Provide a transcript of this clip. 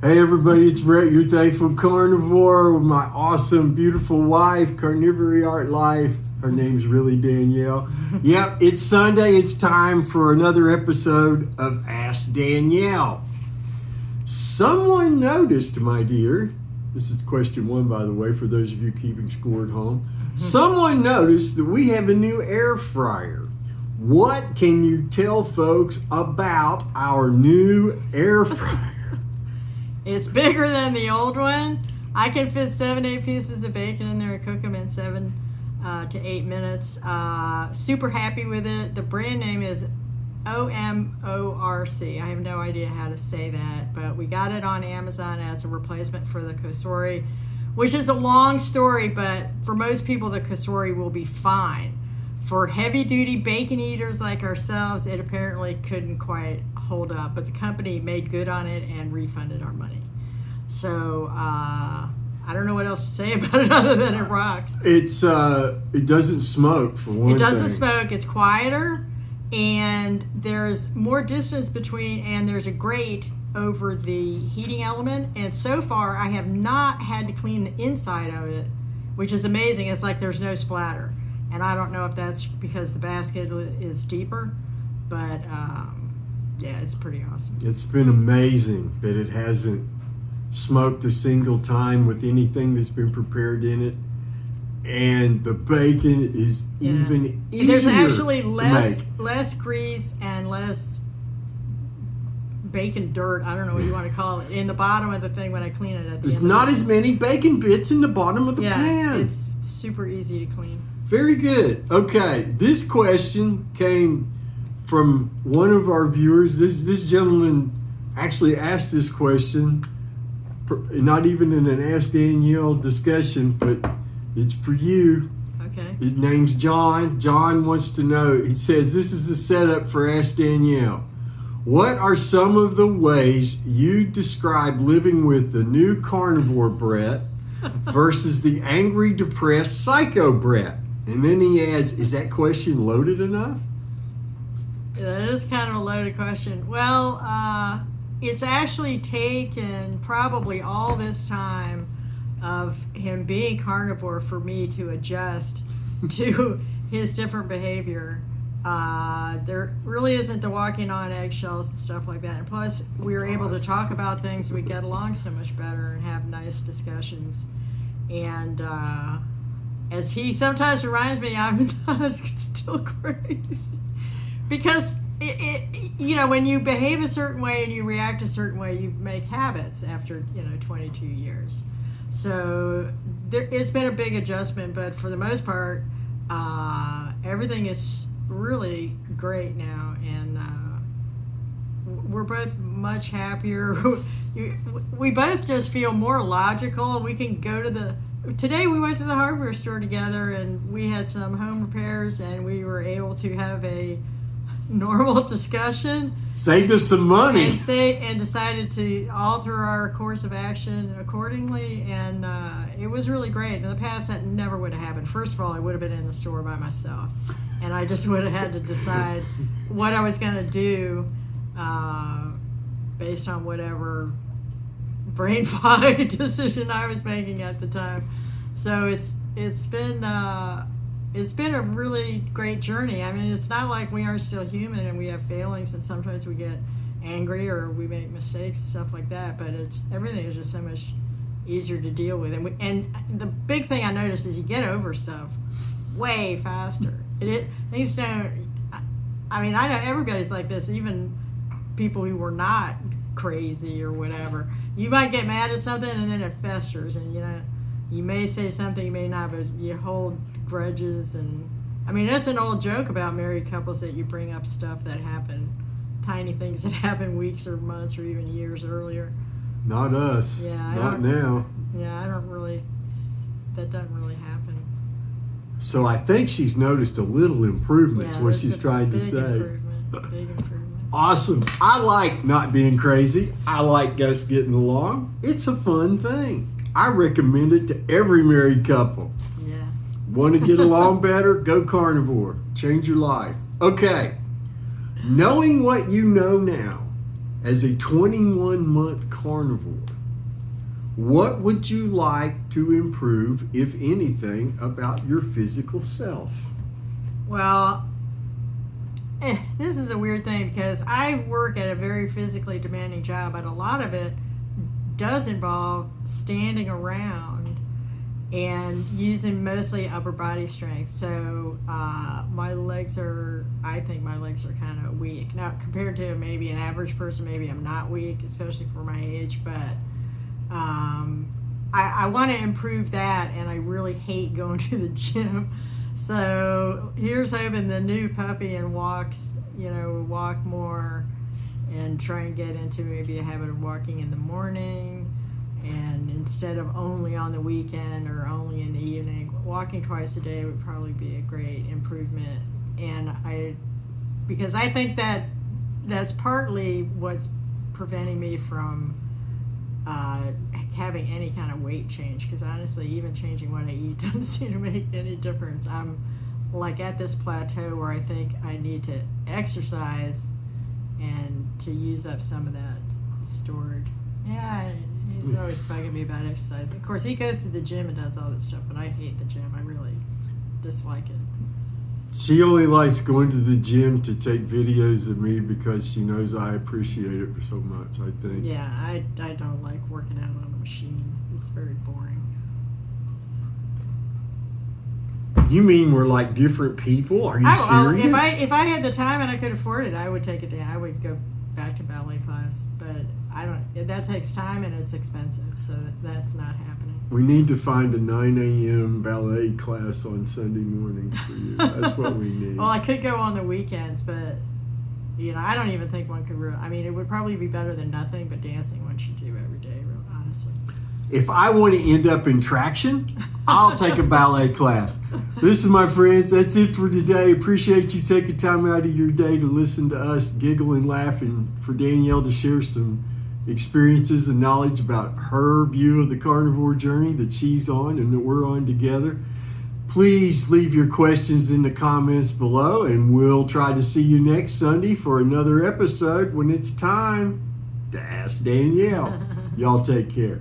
Hey everybody, it's Brett, your thankful carnivore, with my awesome, beautiful wife, Carnivore Art Life. Her name's really Danielle. Yep, it's Sunday. It's time for another episode of Ask Danielle. Someone noticed, my dear, this is question one, by the way, for those of you keeping score at home. Someone noticed that we have a new air fryer. What can you tell folks about our new air fryer? It's bigger than the old one. I can fit 7-8 pieces of bacon in there and cook them in 7 to 8 minutes. Super happy with it. The brand name is OMORC. I have no idea how to say that, but we got it on Amazon as a replacement for the Kosori, which is a long story, but for most people the Kosori will be fine. For heavy-duty bacon eaters like ourselves, it apparently couldn't quite hold up, but the company made good on it and refunded our money. So I don't know what else to say about it other than it rocks. It doesn't smoke, for one thing. It doesn't smoke. It's quieter, and there's more distance between, and there's a grate over the heating element. And so far, I have not had to clean the inside of it, which is amazing. It's like there's no splatter. And I don't know if that's because the basket is deeper, but yeah, it's pretty awesome. It's been amazing that it hasn't smoked a single time with anything that's been prepared in it. And the bacon is even easier. There's actually to make. less grease and less bacon dirt, I don't know what you want to call it, in the bottom of the thing when I clean it at the There's end. not as many bacon bits in the bottom of the pan. Yeah, it's super easy to clean. Very good. Okay, this question came from one of our viewers. This gentleman actually asked this question, not even in an Ask Danielle discussion, but it's for you. Okay. His name's John. John wants to know, he says, this is the setup for Ask Danielle. What are some of the ways you describe living with the new carnivore Brett versus the angry, depressed psycho Brett? And then he adds, is that question loaded enough? Yeah, that is kind of a loaded question. Well, it's actually taken probably all this time of him being carnivore for me to adjust to his different behavior. There really isn't the walking on eggshells and stuff like that. And plus, we were able to talk about things. We get along so much better and have nice discussions. And as he sometimes reminds me, I'm not still crazy. Because, when you behave a certain way and you react a certain way, you make habits after, 22 years. So it's been a big adjustment, but for the most part, everything is really great now, and we're both much happier. We both just feel more logical. We can go today we went to the hardware store together, and we had some home repairs, and we were able to have a normal discussion. Saved us some money. And decided to alter our course of action accordingly, and it was really great. In the past, that never would have happened. First of all, I would have been in the store by myself, and I just would have had to decide what I was going to do based on whatever brain fog decision I was making at the time. So it's been a really great journey. I mean, it's not like we aren't still human and we have failings, and sometimes we get angry or we make mistakes and stuff like that, but everything is just so much easier to deal with. And the big thing I noticed is you get over stuff way faster. Things don't, I mean, I know everybody's like this, even people who were not crazy or whatever. You might get mad at something and then it festers, and you may say something, you may not, but you hold grudges. And I mean, that's an old joke about married couples, that you bring up stuff that happened, tiny things that happened weeks or months or even years earlier. Not us. Yeah, not now. Yeah, that doesn't really happen. So I think she's noticed a little improvement, is what she's trying to say. Big improvement. Awesome. I like not being crazy. I like us getting along. It's a fun thing. I recommend it to every married couple. Yeah. Want to get along better? Go carnivore. Change your life. Okay. Knowing what you know now, as a 21-month carnivore, what would you like to improve, if anything, about your physical self? Well, this is a weird thing because I work at a very physically demanding job, but a lot of it does involve standing around and using mostly upper body strength. So I think my legs are kind of weak. Now, compared to maybe an average person, maybe I'm not weak, especially for my age, but I want to improve that, and I really hate going to the gym. So here's hoping the new puppy and walk more and try and get into maybe a habit of walking in the morning, and instead of only on the weekend or only in the evening, walking twice a day would probably be a great improvement. And because I think that that's partly what's preventing me from having any kind of weight change, because honestly, even changing what I eat doesn't seem to make any difference. I'm like at this plateau where I think I need to exercise and to use up some of that stored. Yeah, he's always bugging me about exercise. Of course, he goes to the gym and does all this stuff, but I hate the gym. I really dislike it. She only likes going to the gym to take videos of me because she knows I appreciate it so much, I think. Yeah, I don't like working out on a machine. It's very boring. You mean we're like different people? Are you serious? If I had the time and I could afford it, I would take it down. I would go back to ballet class, but I don't. That takes time and it's expensive, so that's not happening. We need to find a 9 a.m. ballet class on Sunday mornings for you. That's what we need. Well, I could go on the weekends, but I don't even think one could really. I mean, it would probably be better than nothing, but dancing one should do every day, real honestly. If I want to end up in traction, I'll take a ballet class. Listen, my friends, that's it for today. Appreciate you taking time out of your day to listen to us giggle and laugh, and for Danielle to share some experiences and knowledge about her view of the carnivore journey that she's on and that we're on together. Please leave your questions in the comments below, and we'll try to see you next Sunday for another episode when it's time to Ask Danielle. Y'all take care.